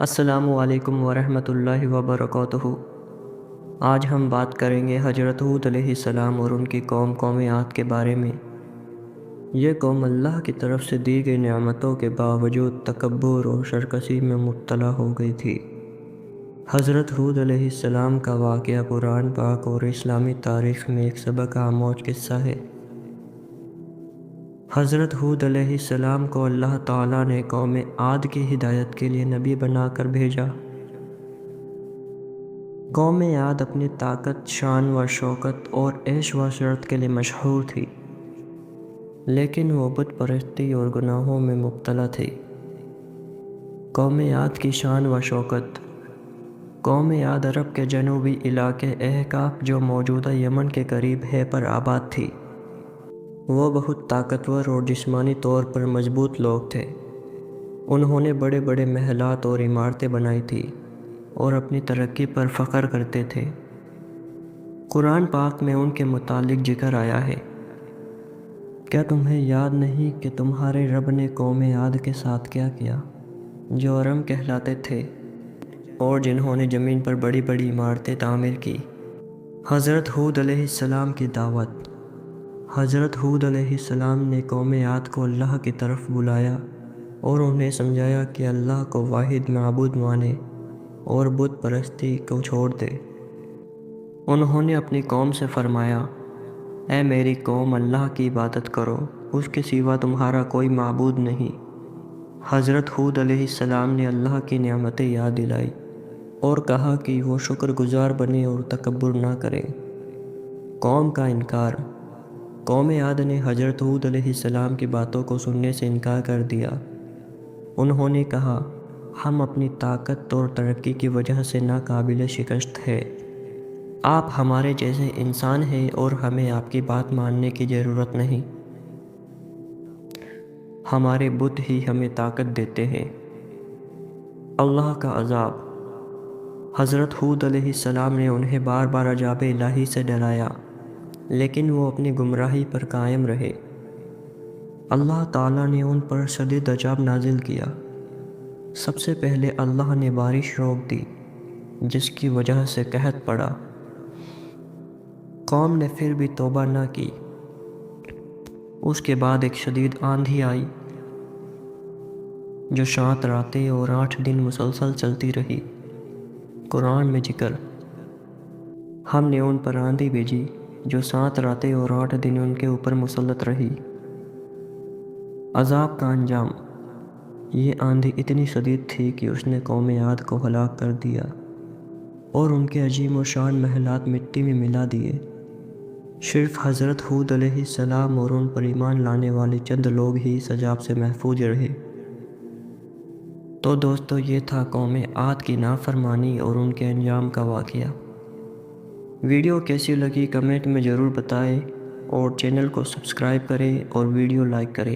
السلام علیکم ورحمۃ اللہ وبرکاتہ۔ آج ہم بات کریں گے حضرت ہود علیہ السلام اور ان کی قوم عاد کے بارے میں۔ یہ قوم اللہ کی طرف سے دی گئی نعمتوں کے باوجود تکبر اور سرکشی میں مبتلا ہو گئی تھی۔ حضرت ہود علیہ السلام کا واقعہ قرآن پاک اور اسلامی تاریخ میں ایک سبق آموز قصہ ہے۔ حضرت ہود علیہ السلام کو اللہ تعالیٰ نے قوم عاد کی ہدایت کے لیے نبی بنا کر بھیجا۔ قوم عاد اپنی طاقت، شان و شوکت اور عیش و عشرت کے لیے مشہور تھی، لیکن وہ بت پرستی اور گناہوں میں مبتلا تھی۔ قوم عاد کی شان و شوکت۔ قوم عاد عرب کے جنوبی علاقے احقاف جو موجودہ یمن کے قریب ہے پر آباد تھی۔ وہ بہت طاقتور اور جسمانی طور پر مضبوط لوگ تھے۔ انہوں نے بڑے بڑے محلات اور عمارتیں بنائی تھیں اور اپنی ترقی پر فخر کرتے تھے۔ قرآن پاک میں ان کے متعلق ذکر آیا ہے، کیا تمہیں یاد نہیں کہ تمہارے رب نے قوم عاد کے ساتھ کیا کیا، جو ارم کہلاتے تھے اور جنہوں نے زمین پر بڑی بڑی عمارتیں تعمیر کی۔ حضرت ہود علیہ السلام کی دعوت۔ حضرت ہود علیہ السلام نے قوم عاد کو اللہ کی طرف بلایا اور انہیں سمجھایا کہ اللہ کو واحد معبود مانے اور بت پرستی کو چھوڑ دے۔ انہوں نے اپنی قوم سے فرمایا، اے میری قوم، اللہ کی عبادت کرو، اس کے سوا تمہارا کوئی معبود نہیں۔ حضرت ہود علیہ السلام نے اللہ کی نعمتیں یاد دلائی اور کہا کہ وہ شکر گزار بنے اور تکبر نہ کریں۔ قوم کا انکار۔ قوم عاد نے حضرت ہود علیہ السلام کی باتوں کو سننے سے انکار کر دیا۔ انہوں نے کہا، ہم اپنی طاقت اور ترقی کی وجہ سے ناقابل شکست ہیں۔ آپ ہمارے جیسے انسان ہیں اور ہمیں آپ کی بات ماننے کی ضرورت نہیں۔ ہمارے بت ہی ہمیں طاقت دیتے ہیں۔ اللہ کا عذاب۔ حضرت ہود علیہ السلام نے انہیں بار بار عذاب الہی سے ڈرایا، لیکن وہ اپنی گمراہی پر قائم رہے۔ اللہ تعالیٰ نے ان پر شدید عذاب نازل کیا۔ سب سے پہلے اللہ نے بارش روک دی، جس کی وجہ سے قحط پڑا۔ قوم نے پھر بھی توبہ نہ کی۔ اس کے بعد ایک شدید آندھی آئی، جو 7 راتیں اور 8 دن مسلسل چلتی رہی۔ قرآن میں ذکر، ہم نے ان پر آندھی بھیجی جو 7 راتیں اور 8 دن ان کے اوپر مسلط رہی۔ عذاب کا انجام۔ یہ آندھی اتنی شدید تھی کہ اس نے قوم عاد کو ہلاک کر دیا اور ان کے عظیم و شان محلات مٹی میں ملا دیے۔ صرف حضرت ہود علیہ السلام اور ان پر ایمان لانے والے چند لوگ ہی اس عذاب سے محفوظ رہے۔ تو دوستو، یہ تھا قوم عاد کی نافرمانی اور ان کے انجام کا واقعہ۔ ویڈیو کیسی لگی کمنٹ میں ضرور بتائیں اور چینل کو سبسکرائب کریں اور ویڈیو لائک کریں۔